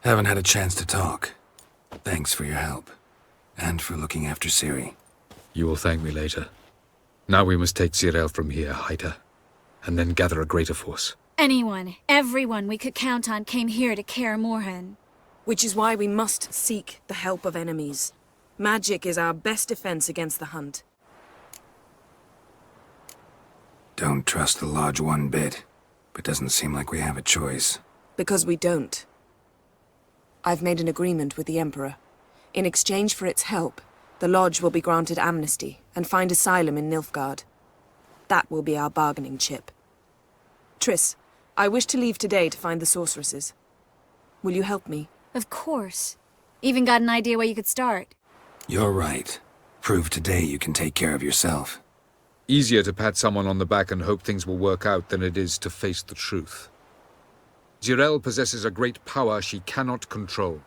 Haven't had a chance to talk. Thanks for your help. And for looking after Ciri. You will thank me later. Now we must take Geralt from here, 𝘼𝙬, and then gather a greater force. Anyone, everyone we could count on came here to Kaer Morhen. Which is why we must seek the help of enemies. Magic is our best defense against the hunt. Don't trust the Lodge one bit, but doesn't seem like we have a choice. Because we don't. I've made an agreement with the Emperor. In exchange for its help, the Lodge will be granted amnesty and find asylum in Nilfgaard. That will be our bargaining chip. Triss, I wish to leave today to find the sorceresses. Will you help me? Of course. Even got an idea where you could start. You're right. Prove today you can take care of yourself. Easier to pat someone on the back and hope things will work out than it is to face the truth. Geralt possesses a great power she cannot control.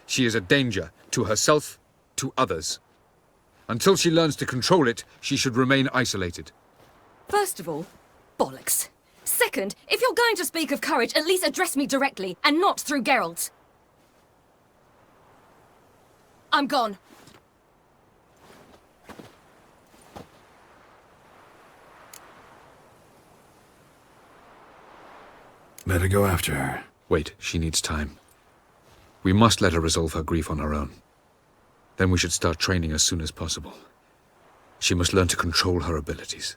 She is a danger to herself, to others. Until she learns to control it, she should remain isolated. First of all, bollocks. Second, if you're going to speak of courage, at least address me directly, and not through Geralt. I'm gone. Better go after her. Wait, she needs time. We must let her resolve her grief on her own. Then we should start training as soon as possible. She must learn to control her abilities.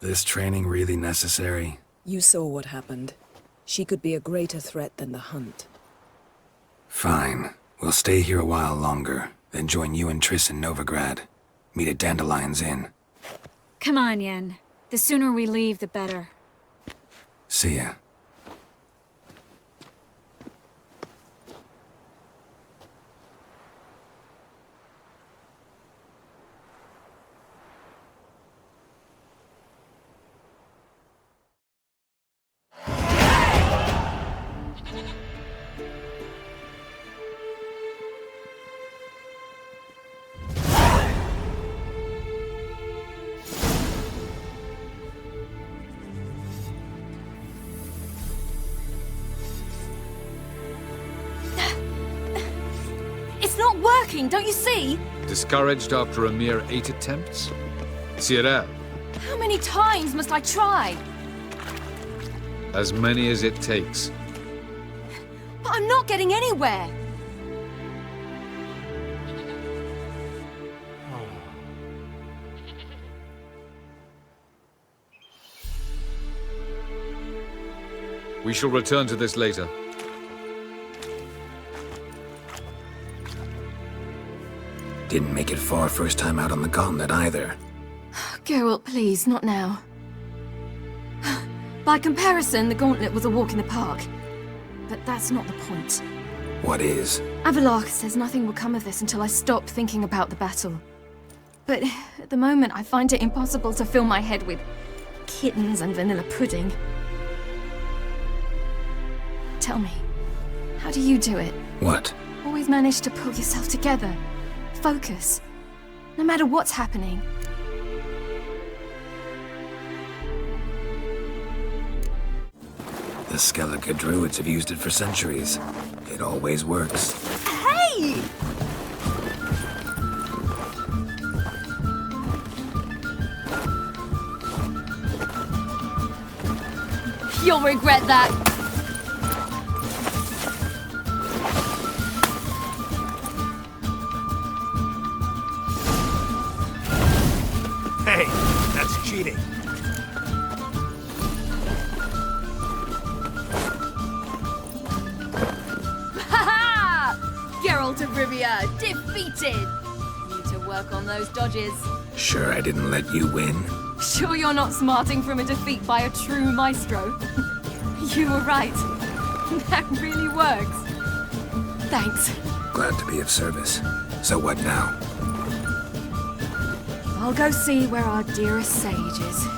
This training really necessary? You saw what happened. She could be a greater threat than the hunt. Fine. We'll stay here a while longer, then join you and Triss in Novigrad. Meet at Dandelion's Inn. Come on, Yen. The sooner we leave, the better. See ya. Don't you see? Discouraged after a mere 8 attempts? Ciri, How many times must I try? as many as it takes. But I'm not getting anywhere. We shall return to this later. Didn't make it far first time out on the gauntlet either. Geralt, please, not now. By comparison, the gauntlet was a walk in the park. But that's not the point. What is? Avallac'h says nothing will come of this until I stop thinking about the battle. But at the moment, I find it impossible to fill my head with kittens and vanilla pudding. Tell me, how do you do it? What? Always manage to pull yourself together. Focus. No matter what's happening. The Skellige druids have used it for centuries. It always works. Hey! You'll regret that. Hey, that's cheating. Ha-ha! Geralt of Rivia, defeated! Need to work on those dodges. Sure I didn't let you win? Sure you're not smarting from a defeat by a true maestro? You were right. That really works. Thanks. Glad to be of service. So what now? I'll go see where our dearest sage is.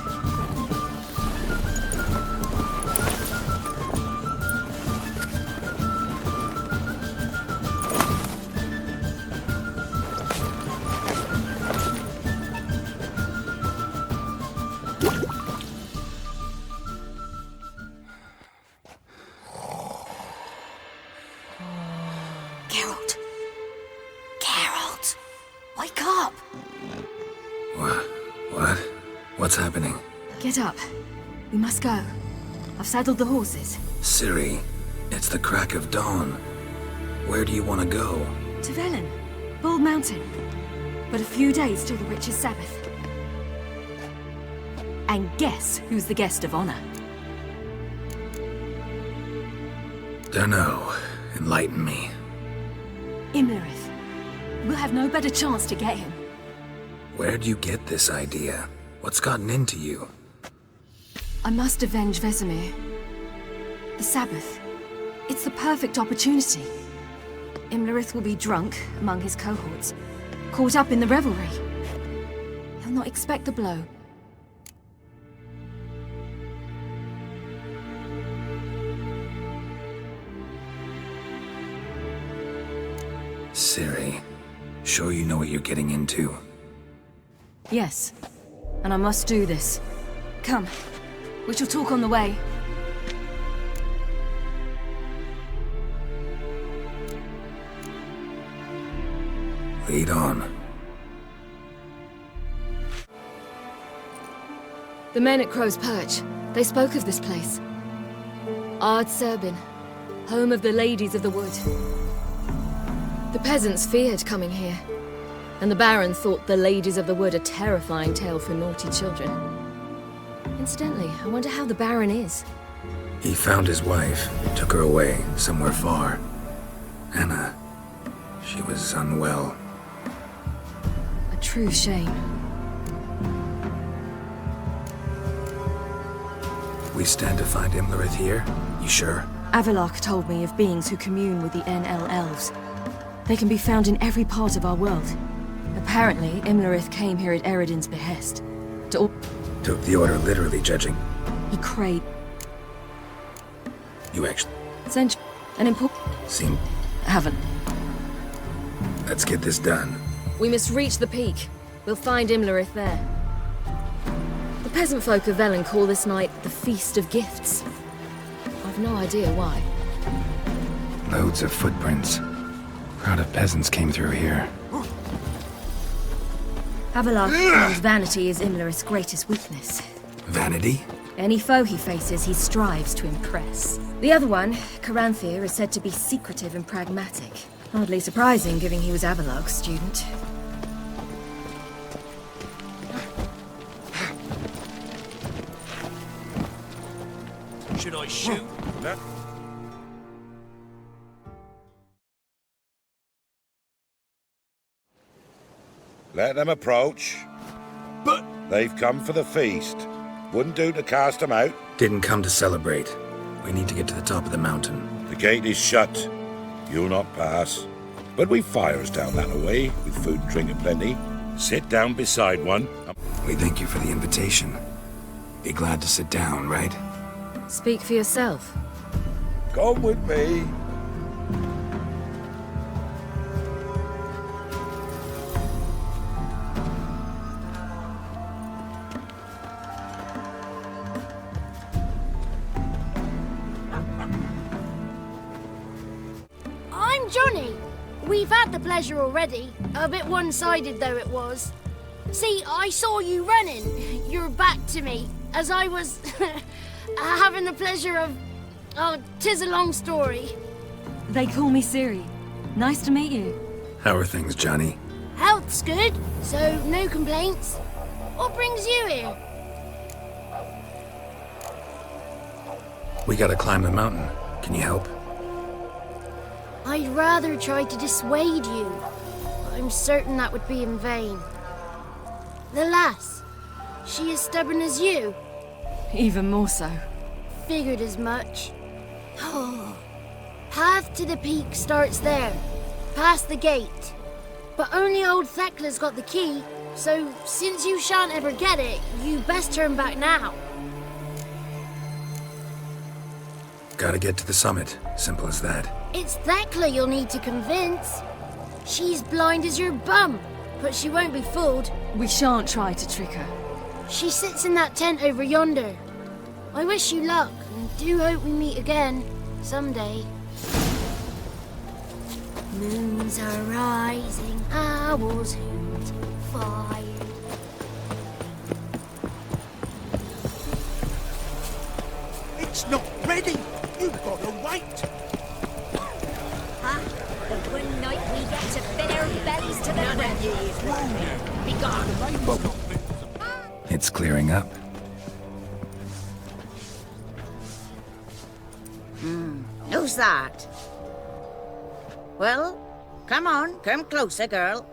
happening? Get up. We must go. I've saddled the horses. Ciri, it's the crack of dawn. Where do you want to go? To Velen. Bald Mountain. But a few days till the Witch's Sabbath. And guess who's the guest of honor? Dunno. Enlighten me. Imlerith. We'll have no better chance to get him. Where'd you get this idea? What's gotten into you? I must avenge Vesemir. The Sabbath. It's the perfect opportunity. Imlerith will be drunk among his cohorts, caught up in the revelry. He'll not expect the blow. Ciri, sure you know what you're getting into? Yes, and I must do this. Come, we shall talk on the way. Lead on. The men at Crow's Perch, they spoke of this place. 𝙈𝙤 𝙈𝙤, home of the Ladies of the Wood. The peasants feared coming here, and the Baron thought the Ladies of the Wood a terrifying tale for naughty children. Incidentally, I wonder how the Baron is. He found his wife, took her away, somewhere far. Anna, she was unwell. A true shame. We stand to find Imlerith here? You sure? Avallac'h told me of beings who commune with the NL elves. They can be found in every part of our world. Apparently, Imlerith came here at Eredin's behest. Took the order literally, judging. He craved... You actually... Sent an important... Seem... Haven't. Let's get this done. We must reach the peak. We'll find Imlerith there. The peasant folk of Velen call this night the Feast of Gifts. I've no idea why. Loads of footprints. Crowd of peasants came through here. Avallac'h claims vanity is Imlerith's greatest weakness. Vanity? Any foe he faces, he strives to impress. The other one, Caranthir, is said to be secretive and pragmatic. Hardly surprising, given he was Avallac'h's student. Should I shoot? Let them approach. But... They've come for the feast. Wouldn't do to cast them out. Didn't come to celebrate. We need to get to the top of the mountain. The gate is shut. You'll not pass. But we've fires down that way, with food and drink aplenty. Sit down beside one. We thank you for the invitation. Be glad to sit down, right? Speak for yourself. Come with me. I'm Johnny. We've had the pleasure already. A bit one-sided though it was. See, I saw you running. Your back to me, as I was having the pleasure of... Oh, 'tis a long story. They call me Ciri. Nice to meet you. How are things, Johnny? Health's good, so no complaints. What brings you here? We gotta climb the mountain. Can you help? I'd rather try to dissuade you. I'm certain that would be in vain. The lass, she as stubborn as you? Even more so. Figured as much. Oh. Path to the peak starts there, past the gate. But only old Thecla's got the key, so since you shan't ever get it, you best turn back now. Gotta get to the summit. Simple as that. It's Thecla you'll need to convince. She's blind as your bum, but she won't be fooled. We shan't try to trick her. She sits in that tent over yonder. I wish you luck, and do hope we meet again, someday. Moons are rising, owls hoot, fire. It's not ready! You've got to wait! Huh? The one night we get to fill our bellies to the brim. Be gone. It's clearing up. Who's that? Well, come on, come closer, girl.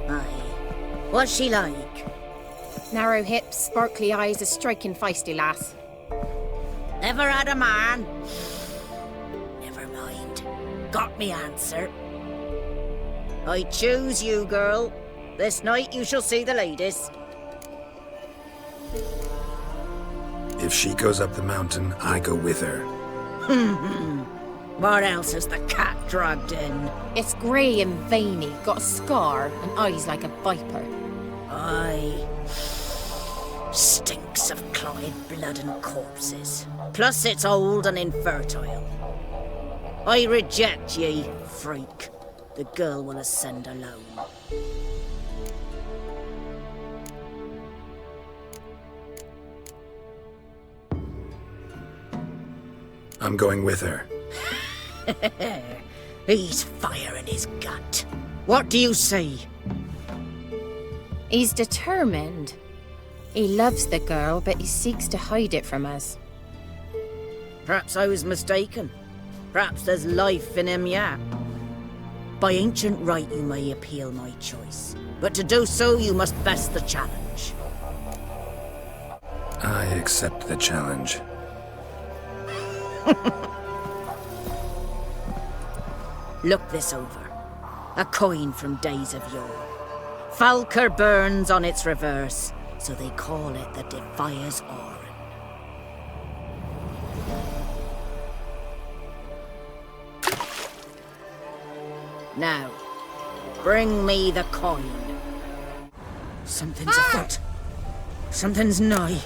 Aye. What's she like? Narrow hips, sparkly eyes, a striking feisty lass. Never had a man? Never mind. Got me answer. I choose you, girl. This night you shall see the ladies. If she goes up the mountain, I go with her. What else has the cat dragged in? It's grey and veiny, got a scar, and eyes like a viper. Aye. Stinks of clotted blood and corpses. Plus it's old and infertile. I reject ye, freak. The girl will ascend alone. I'm going with her. He's fire in his gut. What do you say? He's determined. He loves the girl, but he seeks to hide it from us. Perhaps I was mistaken. Perhaps there's life in him yet. By ancient right you may appeal my choice, but to do so you must best the challenge. I accept the challenge. Look this over. A coin from days of yore. Falker burns on its reverse, so they call it the 𝙼𝙖𝙗𝙗. Now, bring me the coin. Something's afoot. Something's nigh.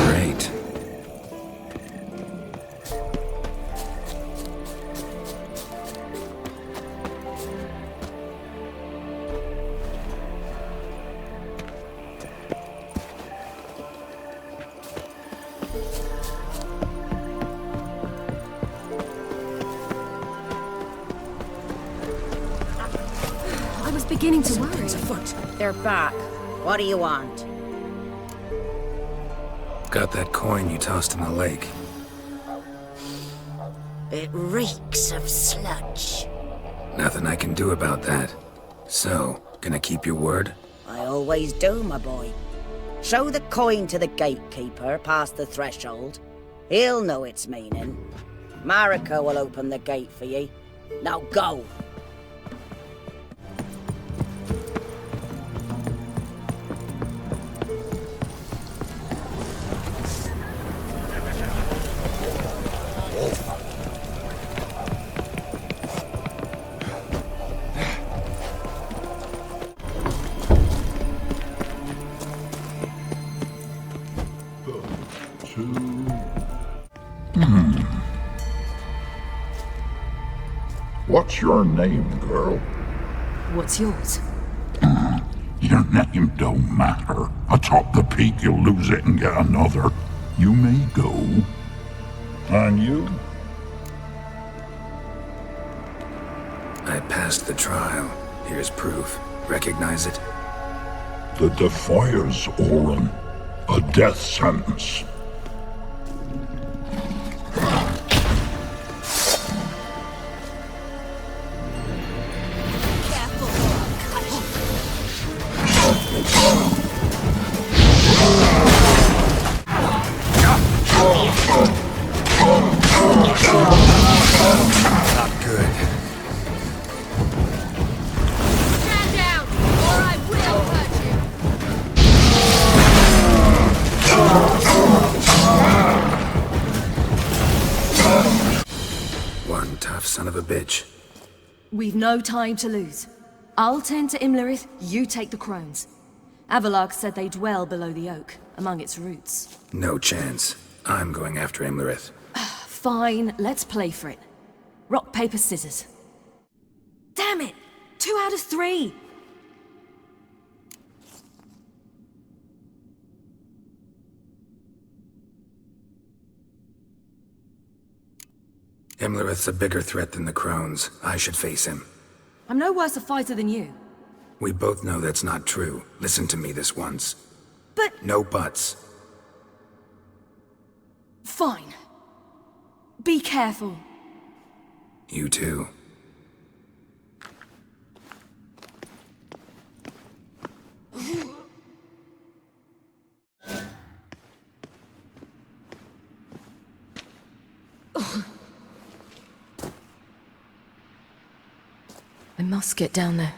Great. I was beginning to worry. Something's afoot. They're back. What do you want? Got that coin you tossed in the lake. It reeks of sludge. Nothing I can do about that. So, gonna keep your word? I always do, my boy. Show the coin to the gatekeeper past the threshold. He'll know its meaning. Marika will open the gate for ye. Now go! What's your name, girl? What's yours? Your name don't matter. Atop the peak, you'll lose it and get another. You may go. And you? I passed the trial. Here's proof. Recognize it? The 𝙼𝙖𝙗𝙗𝙗, a death sentence. Not good. Stand down, or I will hurt you. One tough son of a bitch. We've no time to lose. I'll tend to Imlerith, you take the crones. Avallac'h said they dwell below the oak, among its roots. No chance. I'm going after Imlerith. Fine, let's play for it. Rock, paper, scissors. Damn it! 2 out of 3! Imlerith's a bigger threat than the crones. I should face him. I'm no worse a fighter than you. We both know that's not true. Listen to me this once. But... No buts. Fine. Be careful. You too. I must get down there.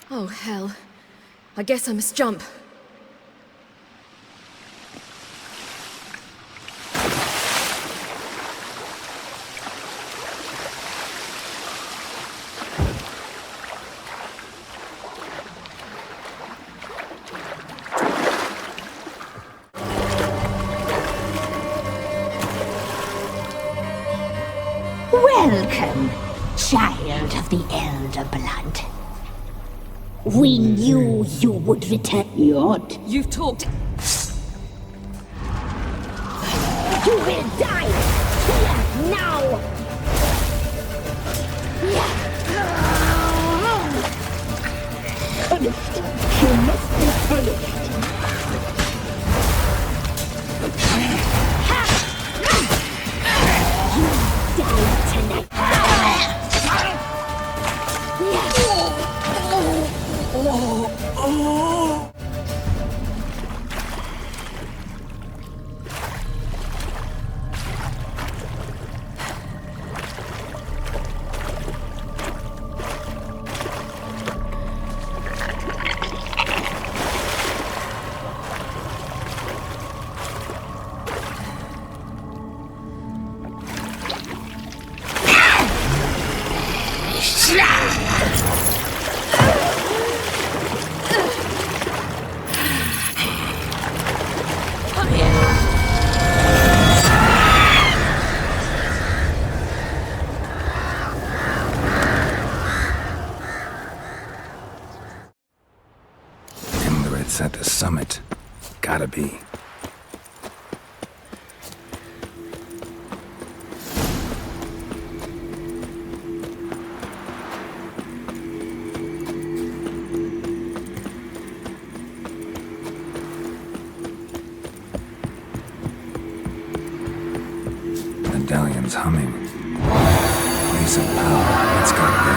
Oh, hell. I guess I must jump. Welcome, child of the Elder Blood. We knew you would return. Yet. You've talked... You will die here now! Punished. You must be punished. You die tonight. Imlerith's at the summit. Gotta be. Medallion's humming. Place of power. It's gotta be.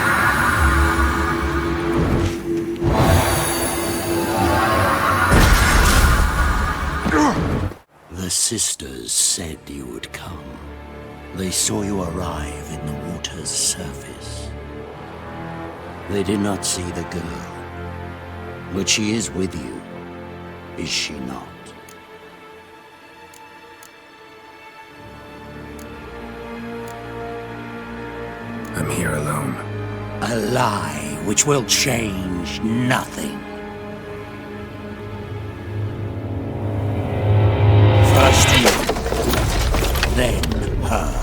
The sisters said you would come. They saw you arrive in the water's surface. They did not see the girl. But she is with you, is she not? I'm here alone. A lie which will change nothing. First you, then her.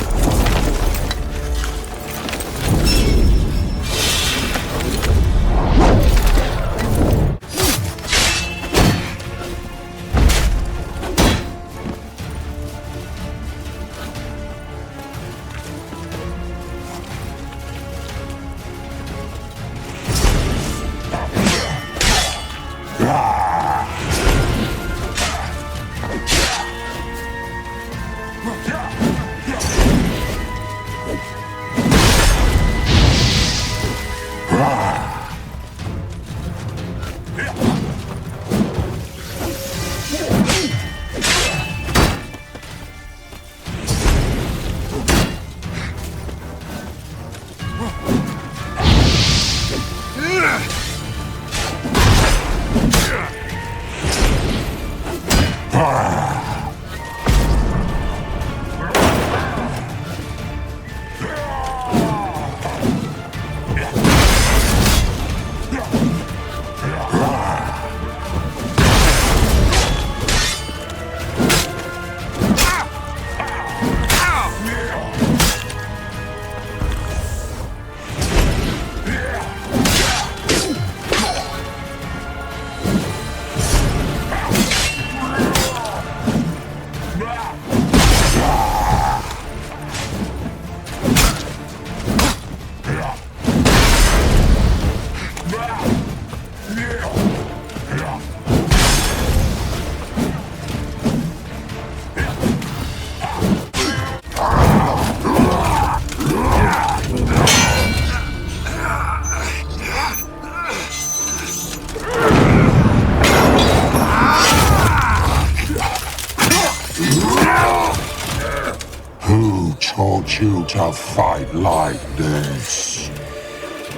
you to fight like this.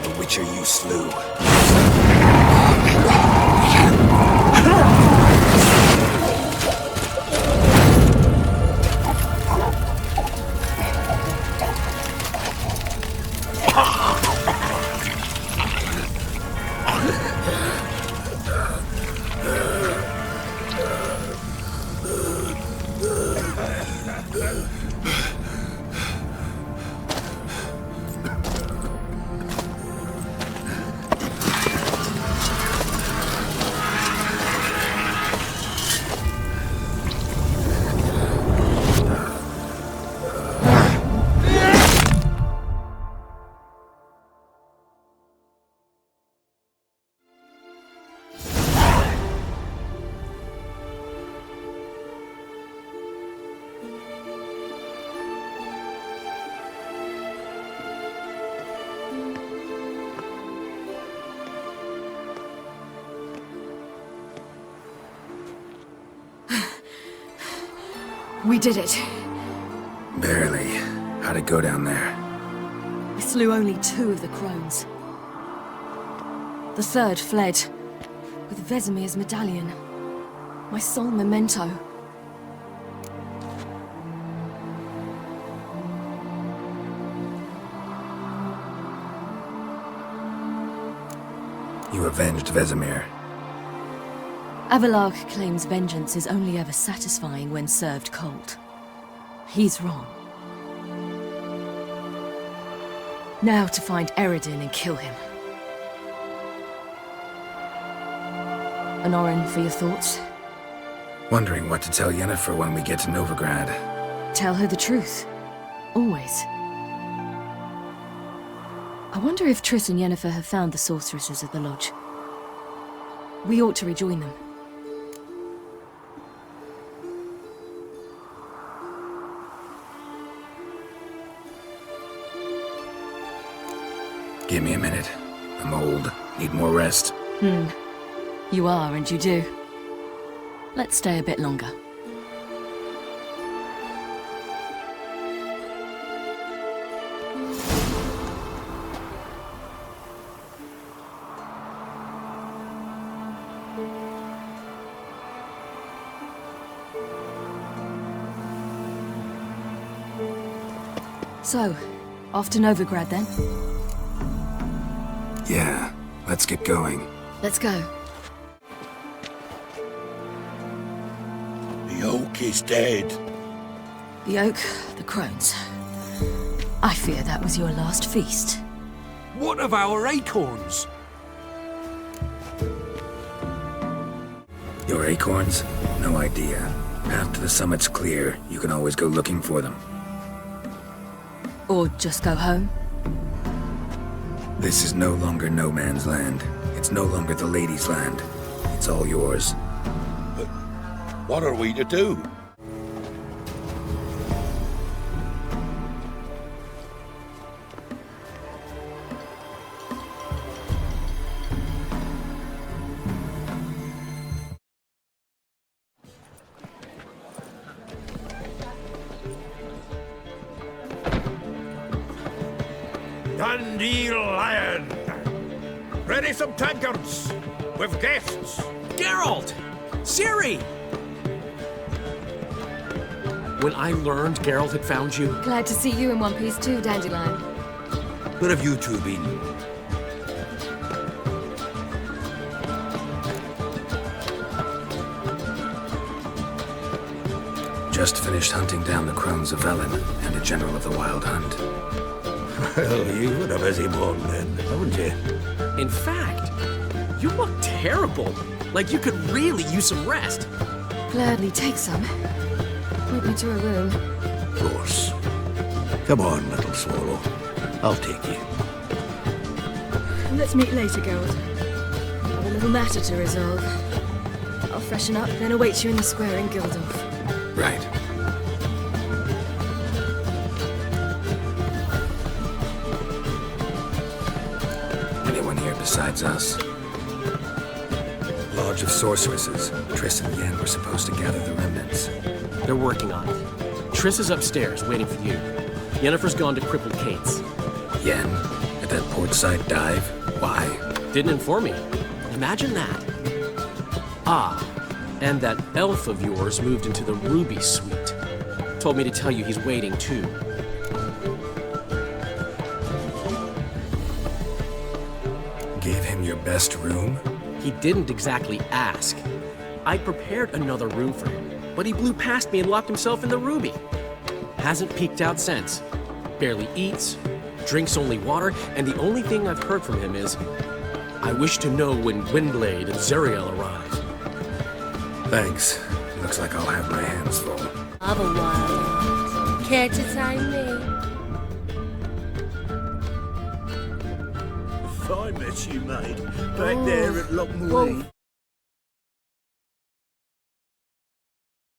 The Witcher you slew. We did it. Barely. How'd it go down there? We slew only 2 of the crones. The 3rd fled, with Vesemir's medallion. My sole memento. You avenged Vesemir. Avallac'h claims vengeance is only ever satisfying when served cold. He's wrong. Now to find Eredin and kill him. Anoren, for your thoughts? Wondering what to tell Yennefer when we get to Novigrad. Tell her the truth. Always. I wonder if Triss and Yennefer have found the sorceresses at the lodge. We ought to rejoin them. Give me a minute. I'm old. Need more rest. You are, and you do. Let's stay a bit longer. So, off to Novigrad then? Yeah, let's get going. Let's go. The oak is dead. The oak, the crones. I fear that was your last feast. What of our acorns? Your acorns? No idea. Path to the summit's clear. You can always go looking for them. Or just go home? This is no longer no man's land. It's no longer the lady's land. It's all yours. But what are we to do? Dandelion! Ready some tankards! With guests! Geralt! Ciri! When I learned Geralt had found you... Glad to see you in one piece too, Dandelion. Where have you two been? Just finished hunting down the crones of Velen and a general of the Wild Hunt. Well, you've had a busy morning then, haven't you? In fact, you look terrible. Like you could really use some rest. Gladly take some. Point me to a room. Of course. Come on, little swallow. I'll take you. Let's meet later, Geralt. I've a little matter to resolve. I'll freshen up, then await you in the square in Gildorf. Right. Anyone here besides us? Lodge of Sorceresses. Triss and Yen were supposed to gather the remnants. They're working on it. Triss is upstairs, waiting for you. Yennefer's gone to Crippled Kate's. Yen? At that portside dive? Why? Didn't inform me. Imagine that. Ah, and that elf of yours moved into the Ruby Suite. Told me to tell you he's waiting too. Gave him your best room? He didn't exactly ask. I prepared another room for him, but he blew past me and locked himself in the Ruby. Hasn't peeked out since. Barely eats, drinks only water, and the only thing I've heard from him is, I wish to know when Gwynblade and Zariel arrive. Thanks. Looks like I'll have my hands full. Of a wild. Care to time me? Fine mess you made. Back there at Loch Moraine.